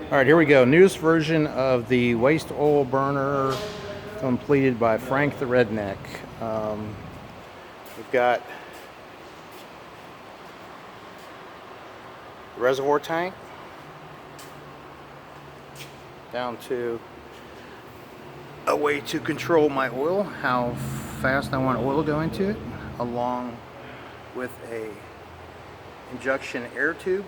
All right, here we go. Newest version of the waste oil burner completed by Frank the Redneck. We've got the reservoir tank down to a way to control my oil, how fast I want oil to go into it, along with a injection air tube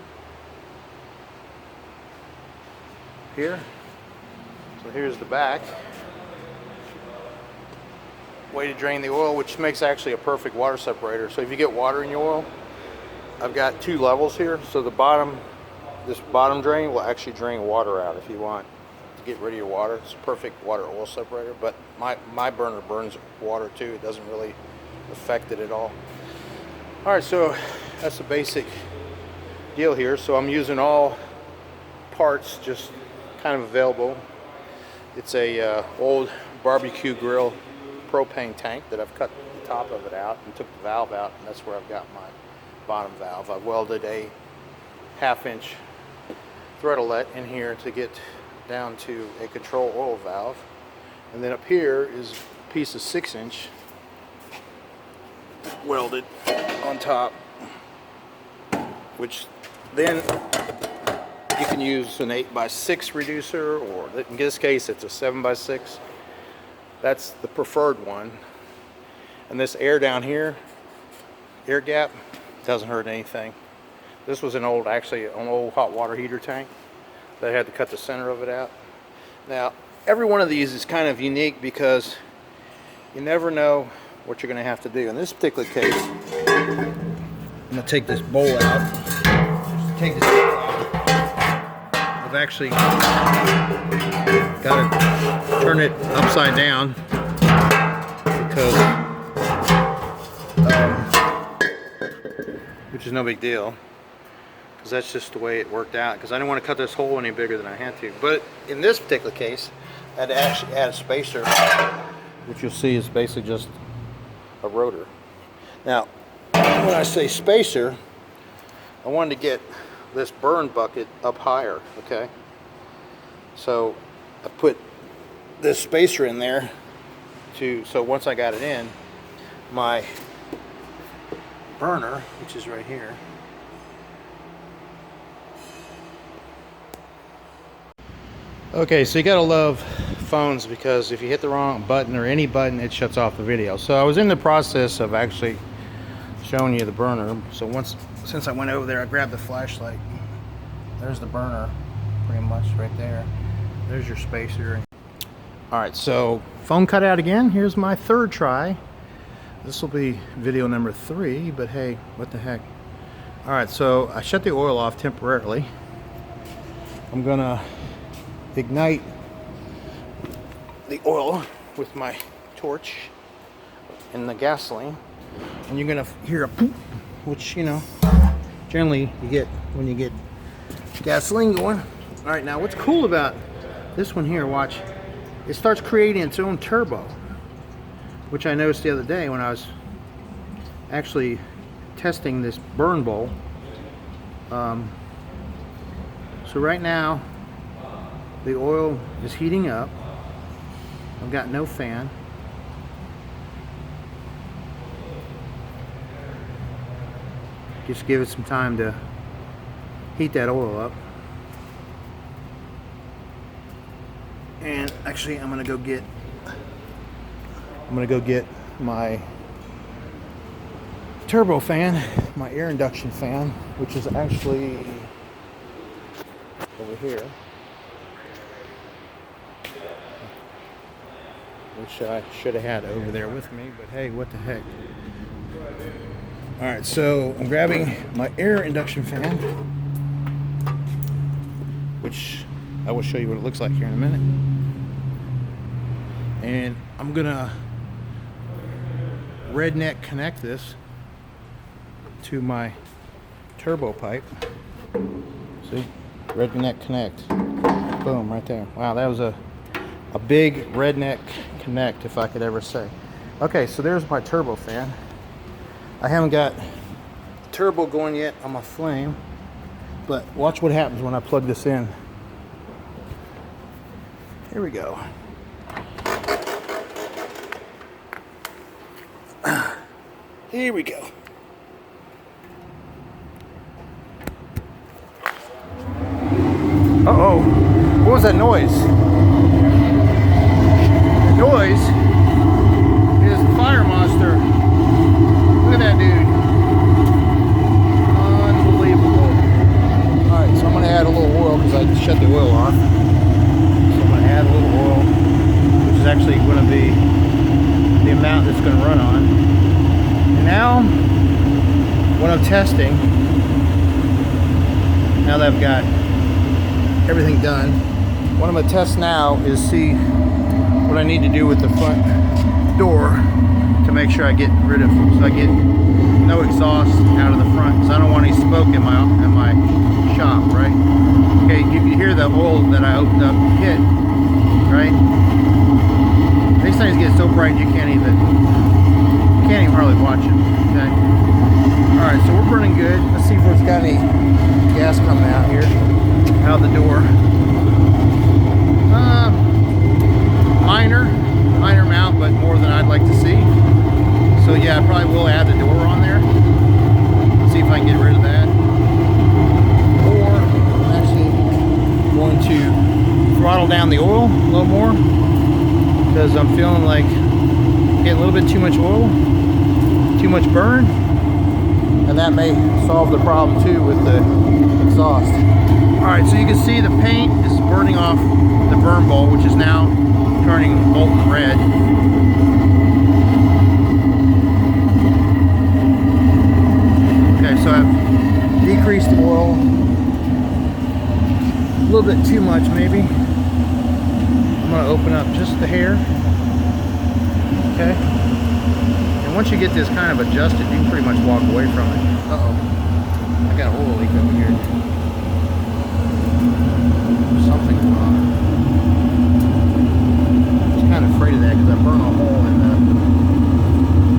here. So here's the back. Way to drain the oil, which makes actually a perfect water separator. So if you get water in your oil, I've got two levels here. So the bottom, this bottom drain will actually drain water out if you want to get rid of your water. It's a perfect water oil separator, but my burner burns water too. It doesn't really affect it at all. All right, so that's the basic deal here. So I'm using all parts just kind of available. It's a old barbecue grill propane tank that I've cut the top of it out and took the valve out, and that's where I've got my bottom valve. I've welded a 1/2-inch threadlet in here to get down to a control oil valve, and then up here is a piece of 6-inch welded on top, which then you can use an 8x6 reducer, or in this case it's a 7x6. That's the preferred one. And this air down here, air gap, doesn't hurt anything. This was an old hot water heater tank. They had to cut the center of it out. Now, every one of these is kind of unique because you never know what you're going to have to do. In this particular case, I'm going to take this bowl out. Just take this bowl out. I've actually got to turn it upside down because, which is no big deal, because that's just the way it worked out, because I didn't want to cut this hole any bigger than I had to. But in this particular case, I had to actually add a spacer, which you'll see is basically just a rotor. Now, when I say spacer, I wanted to get this burn bucket up higher, okay? So I put this spacer in there so once I got it in, my burner, which is right here, okay, so you gotta love phones, because if you hit the wrong button or any button, it shuts off the video. So I was in the process of actually showing you the burner. So since I went over there, I grabbed the flashlight. There's the burner, pretty much right there. There's your spacer. All right, so phone cut out again. Here's my third try. This will be video number 3, but hey, what the heck. All right, so I shut the oil off temporarily. I'm gonna ignite the oil with my torch and the gasoline, and you're gonna hear a poop, which, you know, generally you get when you get gasoline going. All right, now what's cool about this one here, watch, it starts creating its own turbo, which I noticed the other day when I was actually testing this burn bowl. So right now the oil is heating up. I've got no fan. Just give it some time to heat that oil up. And actually I'm gonna go get my turbo fan, my air induction fan, which is actually over here, which I should have had over there with me, but hey, what the heck. All right, so I'm grabbing my air induction fan, which I will show you what it looks like here in a minute. And I'm gonna redneck connect this to my turbo pipe. See, redneck connect. Boom, right there. Wow, that was a big redneck connect, if I could ever say. Okay, so there's my turbo fan. I haven't got turbo going yet on my flame, but watch what happens when I plug this in. Here we go. Here we go. Uh-oh. What was that noise? The noise is the fire monster. Look at that dude. Unbelievable. Alright, so I'm going to add a little oil because I shut the oil off. So I'm going to add a little oil, which is actually going to be the amount that's going to run on. And now, what I'm testing, now that I've got everything done, what I'm going to test now is see what I need to do with the front door to make sure I get rid of, so I get no exhaust out of the front, because I don't want any smoke in my shop, right? Okay, you can hear the oil that I opened up hit, right? These things get so bright you can't even hardly watch it. Okay. All right, so we're burning good. Let's see if there's got any gas coming out here, out the door. Minor amount, but more than I'd like to see. So yeah, I probably will add the door on there. See if I can get rid of that. Or I'm actually going to throttle down the oil a little more, because I'm feeling like getting a little bit too much oil, too much burn, and that may solve the problem too with the exhaust. Alright, so you can see the paint is burning off the burn bowl, which is now turning molten red. Okay, so I've decreased the oil a little bit too much maybe. I'm going to open up just the hair. Okay. And once you get this kind of adjusted, you can pretty much walk away from it. Uh-oh. I got an oil leak over here. Something's wrong. I was kind of afraid of that because I burned a hole in the...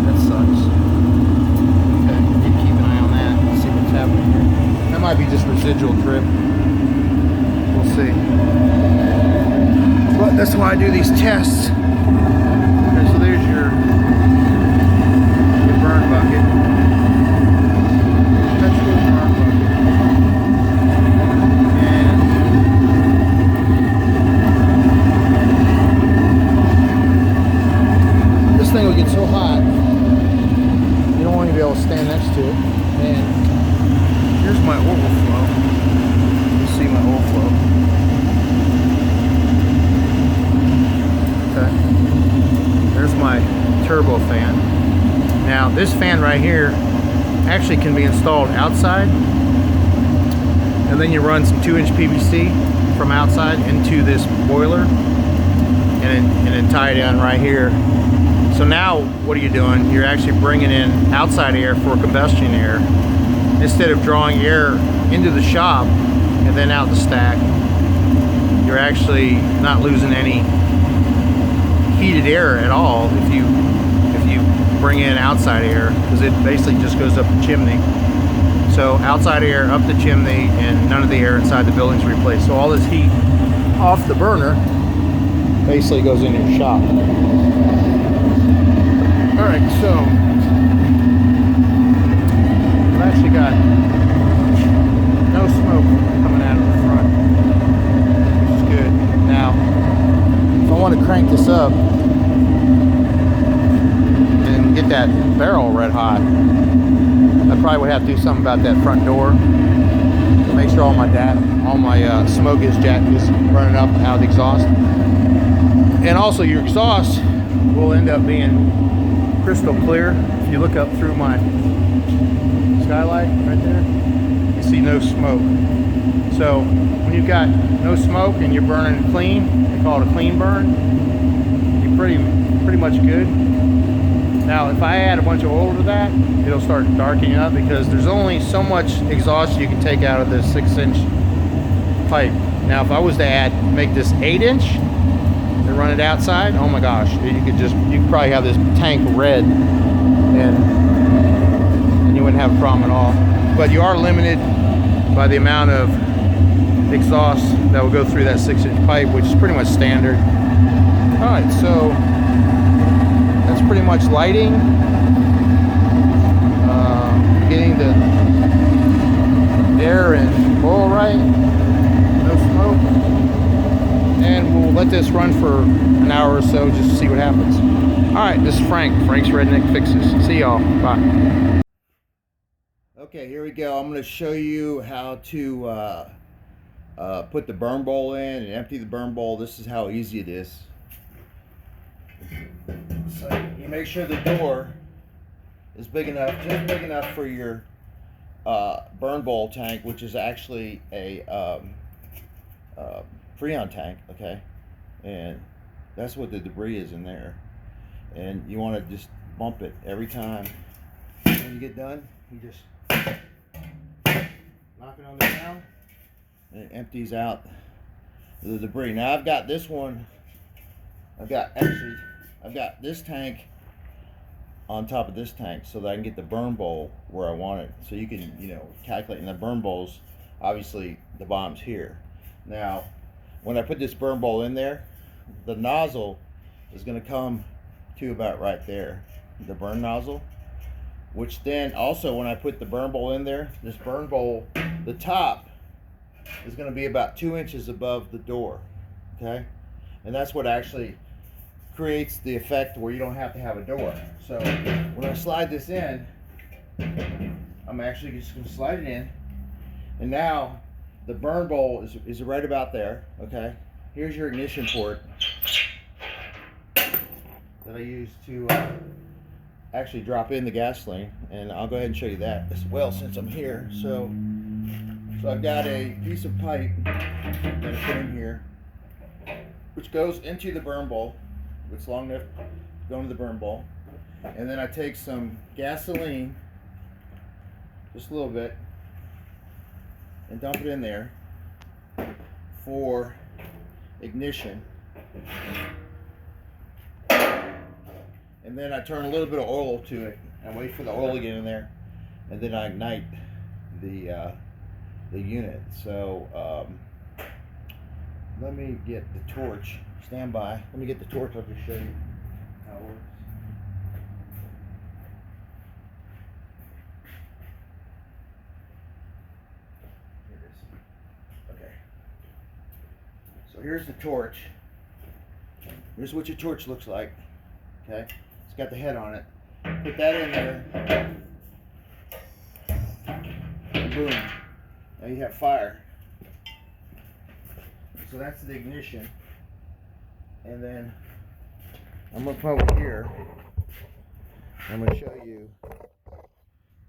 That sucks. Okay, keep an eye on that. Let's see what's happening here. That might be just residual drip. We'll see. But that's why I do these tests. Okay, so there's your burn bucket. Petrol burn bucket. And this thing will get so hot, you don't want to be able to stand next to it. And here's my oil flow. You see my oil flow. Okay. There's my turbo fan. Now this fan right here actually can be installed outside, and then you run some 2-inch PVC from outside into this boiler and then tie it in right here. So now what are you doing? You're actually bringing in outside air for combustion air instead of drawing air into the shop and then out the stack. You're actually not losing any heated air at all if you bring in outside air, because it basically just goes up the chimney. So outside air up the chimney, and none of the air inside the building's replaced. So all this heat off the burner basically goes in your shop. Alright, so I've actually got no smoke coming out of the front, which is good. Now, if I want to crank this up and get that barrel red hot, I probably would have to do something about that front door to make sure all my smoke is running up out of the exhaust. And also your exhaust will end up being crystal clear. If you look up through my skylight right there, you see no smoke. So when you've got no smoke and you're burning clean, they call it a clean burn, you're pretty much good. Now if I add a bunch of oil to that, it'll start darkening up, because there's only so much exhaust you can take out of this 6-inch pipe. Now if I was to make this 8-inch and run it outside, oh my gosh, you could probably have this tank red, and you wouldn't have a problem at all. But you are limited by the amount of exhaust that will go through that 6-inch pipe, which is pretty much standard. Alright, so that's pretty much lighting, getting the air and oil right, no smoke, and we'll let this run for an hour or so just to see what happens. Alright, this is Frank's Redneck Fixes. See y'all. Bye. Okay, here we go. I'm going to show you how to put the burn bowl in and empty the burn bowl. This is how easy it is. So you make sure the door is big enough, just big enough for your burn bowl tank, which is actually a Freon tank, okay? And that's what the debris is in there. And you want to just bump it every time. When you get done, you just knock it on the ground and it empties out the debris. Now I've got this one, I've got this tank on top of this tank so that I can get the burn bowl where I want it. So you can, calculate. And the burn bowl's obviously the bottom's here. Now, when I put this burn bowl in there, the nozzle is going to come to about right there, the burn nozzle. Which then also, when I put the burn bowl in there, this burn bowl, the top is going to be about 2 inches above the door, okay? And that's what actually creates the effect where you don't have to have a door. So when I slide this in, I'm actually just going to slide it in, and now the burn bowl is right about there, okay? Here's your ignition port that I use to actually drop in the gasoline, and I'll go ahead and show you that as well since I'm here. So I've got a piece of pipe that I put in here, which goes into the burn bowl. It's long enough to go into the burn bowl, and then I take some gasoline, just a little bit, and dump it in there for ignition. And then I turn a little bit of oil to it and wait for the oil to get in there, and then I ignite the unit. So let me get the torch. Stand by. Let me get the torch. I'll just show you how it works. Here it is. Okay. So here's the torch. Here's what your torch looks like. Okay. It's got the head on it. Put that in there. And boom. Now you have fire. So that's the ignition. And then I'm going to come over here. I'm going to show you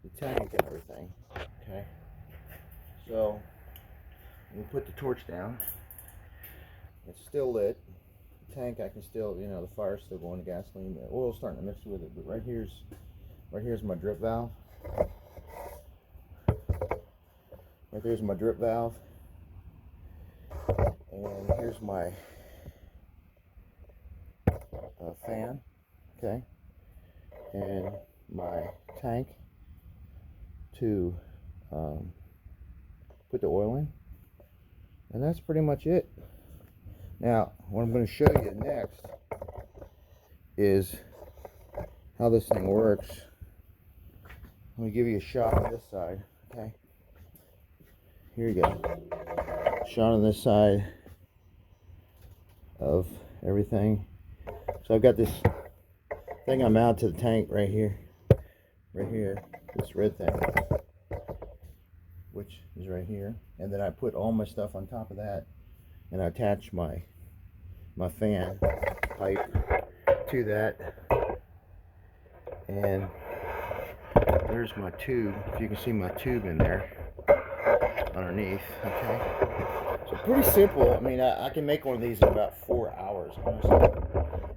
the tank and everything. Okay. So we'll put the torch down. It's still lit. Tank, I can still, the fire's still going, to gasoline, the oil's starting to mix with it. But right here's my drip valve. Right there's my drip valve, and here's my fan, okay, and my tank to put the oil in, and that's pretty much it. Now, what I'm going to show you next is how this thing works. Let me give you a shot on this side, okay? Here you go. Shot on this side of everything. So I've got this thing I mount to the tank right here, this red thing, which is right here. And then I put all my stuff on top of that, and I attach my fan pipe to that, and there's my tube. If you can see my tube in there underneath, okay? So pretty simple. I mean, I can make one of these in about 4 hours, honestly.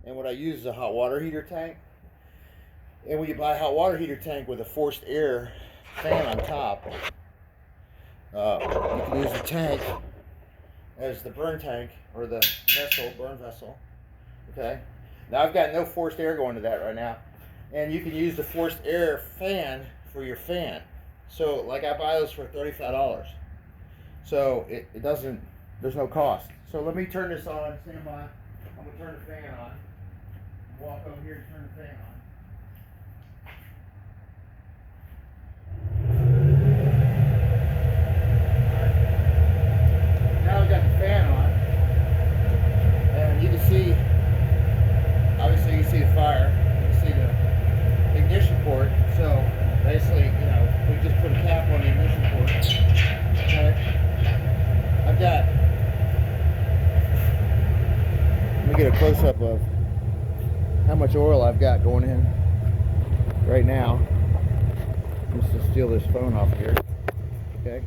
And what I use is a hot water heater tank. And when you buy a hot water heater tank with a forced air fan on top, you can use the tank as the burn tank, or the burn vessel, okay? Now I've got no forced air going to that right now. And you can use the forced air fan for your fan. So like I buy those for $35. So it doesn't, there's no cost. So let me turn this on, stand by. I'm gonna turn the fan on. Walk over here and turn the fan on. Now I've got the fan on, and you can see, obviously you can see the fire, you can see the ignition port. So basically, you know, we just put a cap on the ignition port. Okay. I've got, let me get a close up of how much oil I've got going in right now. I'm just gonna steal this phone off here. Okay.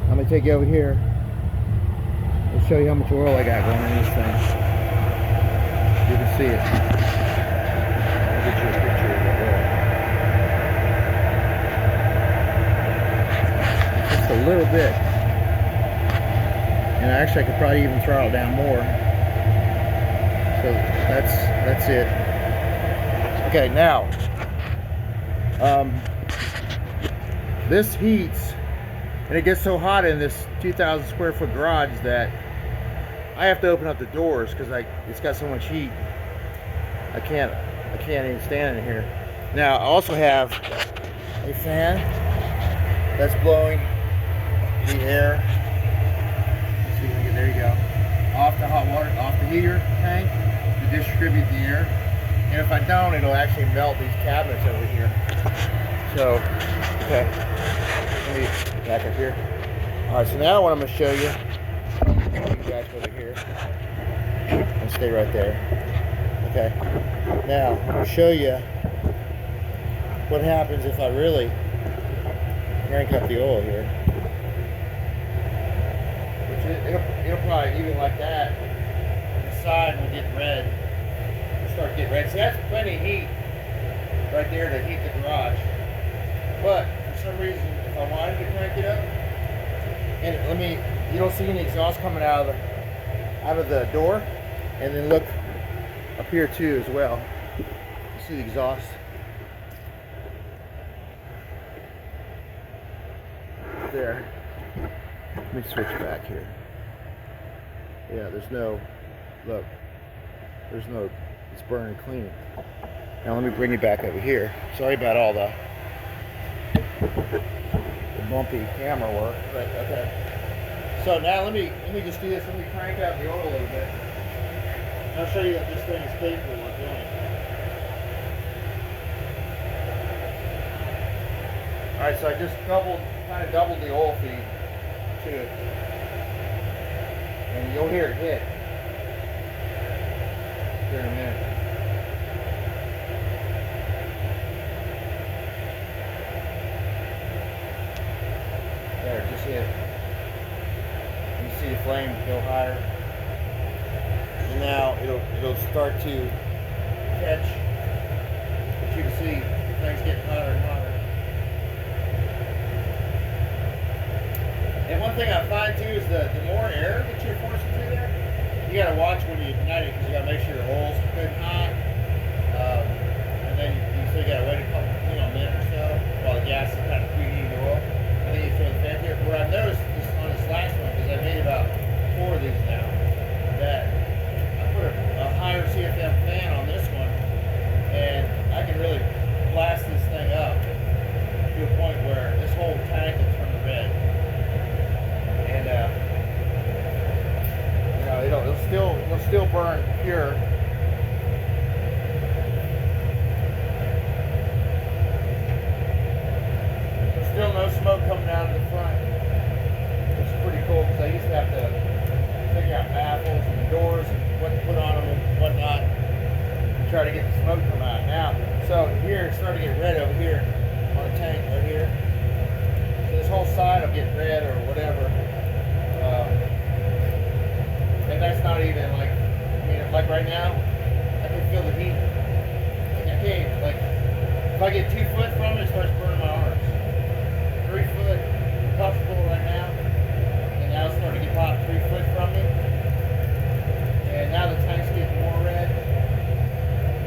I'm gonna take you over here. I'll show you how much oil I got going in this thing. You can see it. I'll get you a picture of the oil. Just a little bit. And actually I could probably even throttle down more. So that's it. Okay, now this heats, and it gets so hot in this 2,000 square foot garage that I have to open up the doors because it's got so much heat. I can't even stand in here. Now I also have a fan that's blowing the air. See, there you go. Off the hot water, off the heater tank to distribute the air. And if I don't, it'll actually melt these cabinets over here. So, okay. Let me back up here. Alright, so now what I'm going to show you, back over here, and stay right there. Okay. Now, I'm going to show you what happens if I really crank up the oil here. It'll probably, even like that, the side will get red. It'll start getting red. So that's plenty of heat right there to heat the garage. But for some reason, if I wanted to crank it up, and you don't see any exhaust coming out of the door, and then look up here too as well. You see the exhaust. There. Let me switch back here. Yeah, there's no, look, it's burning clean. Now let me bring you back over here. Sorry about all the bumpy camera work, but okay. So now let me just do this. Let me crank out the oil a little bit. And I'll show you that this thing is capable of doing. All right, so I just kind of doubled the oil feed to it, and you'll hear it hit here in a minute. There, just hit. You see the flame go higher, and now it'll start to catch. But you can see the thing's getting hotter and hotter. And one thing I find too is the more air that you're forcing through there, you gotta watch when you ignite it because you gotta make sure the oil's good and hot. And then you still gotta wait a minute or so while the gas is kind of preheating the oil. And then you throw the fan here. What I've noticed on this last one, because I made about 4 of these now, that I put a higher CFM fan on this one, and I can really blast this thing up to a point where this whole tank will turn red. And it'll still burn pure. There's still no smoke coming out of the front. It's pretty cool because I used to have to figure out baffles and the doors and what to put on them and whatnot to try to get the smoke to come out. Now, so here it's starting to get red over here on the tank right here. So this whole side will get red or whatever. And that's not even like, like right now, I can feel the heat. Like I can't, like, if I get 2 foot from it, it starts burning my arms. 3 foot, I'm comfortable right now. And now it's starting to get hot 3 foot from me. And now the tank's getting more red.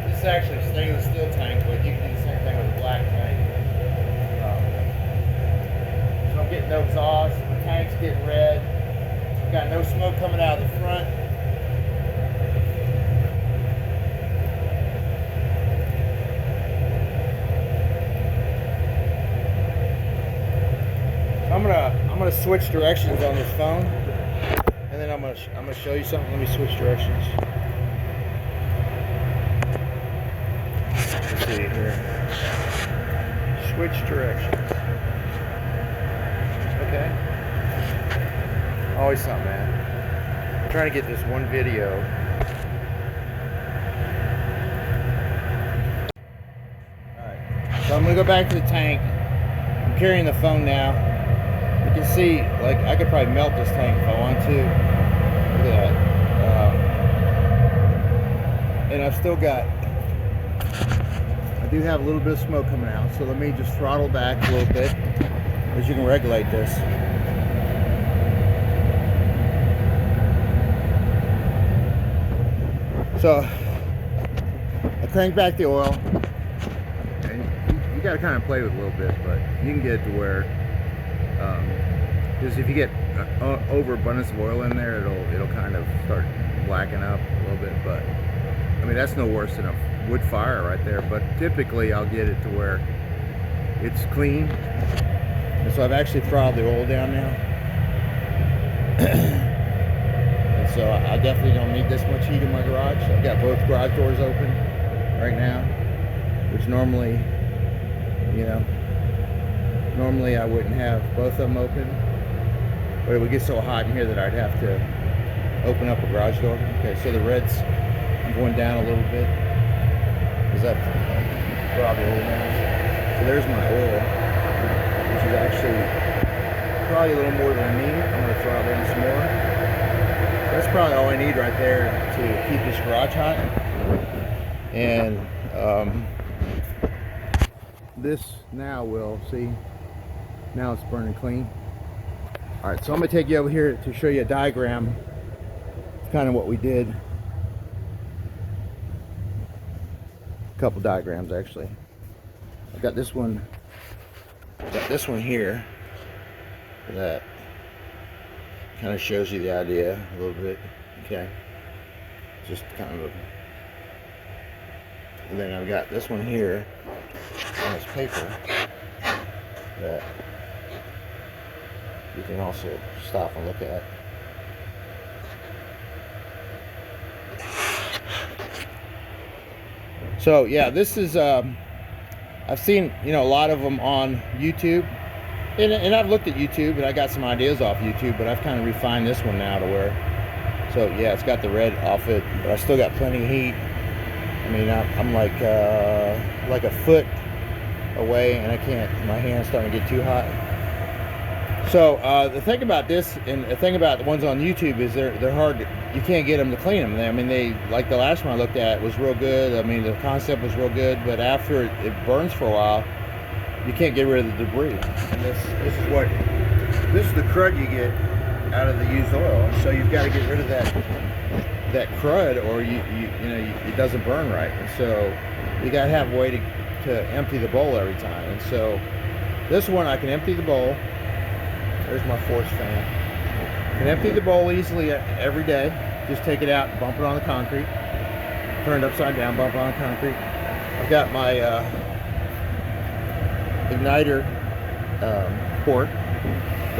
This is actually a stainless steel tank, but you can do the same thing with a black tank. So I'm getting no exhaust. tank's getting red. Got no smoke coming out of the front. I'm gonna switch directions on this phone, and then I'm gonna show you something. Let me switch directions. Let's see here. Switch directions. Okay. Always something, man. I'm trying to get this one video. Alright. So I'm gonna go back to the tank. I'm carrying the phone now. You can see, like, I could probably melt this tank if I want to. Look at that. And I've still got, I do have a little bit of smoke coming out, so let me just throttle back a little bit, as you can regulate this. So I crank back the oil, and you got to kind of play with it a little bit, but you can get it to where, because if you get overabundance of oil in there, it'll kind of start blacking up a little bit. But I mean, that's no worse than a wood fire right there. But typically I'll get it to where it's clean, and so I've actually throttled the oil down now. And so I definitely don't need this much heat in my garage. I've got both garage doors open right now, which normally, you know, normally I wouldn't have both of them open, but it would get so hot in here that I'd have to open up a garage door. Okay, so the red's going down a little bit. Is that probably oil now? So there's my oil, which is actually probably a little more than I need. I'm going to throttle in some more. That's probably all I need right there to keep this garage hot. And this now will, see, now it's burning clean. All right, so I'm gonna take you over here to show you a diagram. It's kind of what we did. A couple diagrams actually. I've got this one here that kind of shows you the idea a little bit. Okay, just kind of and then I've got this one here on this paper that you can also stop and look at. So yeah, this is I've seen, you know, a lot of them on YouTube, and I've looked at YouTube and I got some ideas off YouTube, but I've kind of refined this one now to where, so yeah, it's got the red off it, but I still got plenty of heat. I mean, I'm like a foot away, and I can't, my hand's starting to get too hot. So the thing about this, and the thing about the ones on YouTube, is they're hard to, you can't get them to clean them. I mean, they, like the last one I looked at was real good. I mean, the concept was real good, but after it burns for a while, you can't get rid of the debris. And this is the crud you get out of the used oil. And so you've got to get rid of that crud, or you know, it doesn't burn right. And so you got to have a way to empty the bowl every time. And so this one, I can empty the bowl. There's my force fan. I can empty the bowl easily every day. Just take it out and bump it on the concrete. Turn it upside down, bump it on the concrete. I've got my igniter port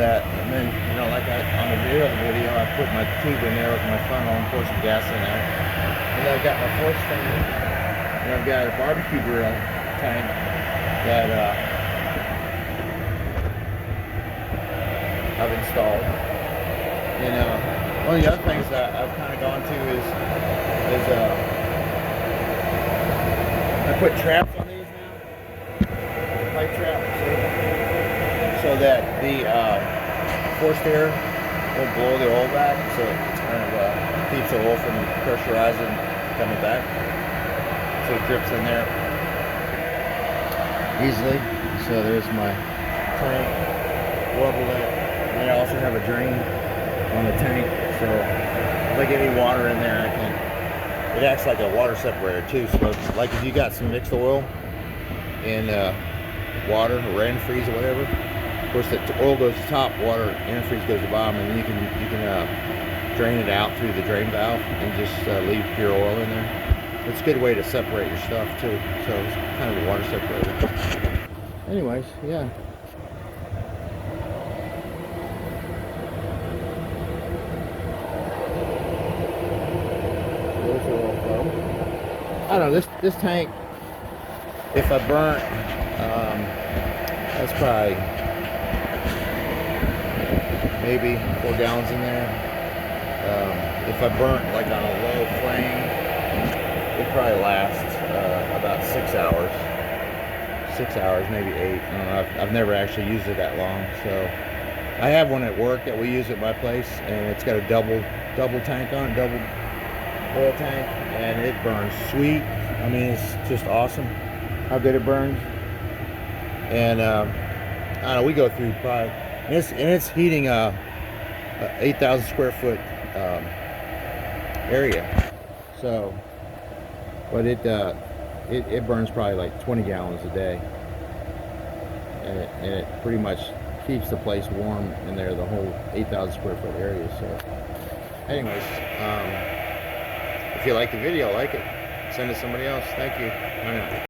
that, and then, you know, like on the rear of the video, I put my tube in there with my funnel and pour some gas in there. And then I've got my force fan, and I've got a barbecue grill tank that I've installed. You know, one of the other things that I've kind of gone to is I put traps on these now, pipe traps, so that the forced air will blow the oil back, so it kind of keeps the oil from pressurizing coming back, so it drips in there easily. So there's my tank, level that. And I also have a drain on the tank, so if I get any water in there, it acts like a water separator too. So like if you got some mixed oil in water or antifreeze or whatever, Of course, the oil goes to top, water antifreeze goes to bottom, and then you can drain it out through the drain valve and just leave pure oil in there. It's a good way to separate your stuff too. So it's kind of a water separator. Anyways, yeah. There's the oil flow. I don't know, this tank, if I burnt, that's probably maybe 4 gallons in there. If I burnt like on a low flame, it probably lasts about 6 hours. 6 hours, maybe 8. I don't know. I've never actually used it that long. So I have one at work that we use at my place, and it's got a double tank on it, double oil tank, and it burns sweet. I mean, it's just awesome how good it burns. And I don't know, we go through probably, and it's heating a 8,000 square foot area. So, but it burns probably like 20 gallons a day, and it pretty much keeps the place warm in there, the whole 8,000 square foot area. So, anyways, if you like the video, like it, send it to somebody else. Thank you. Bye now.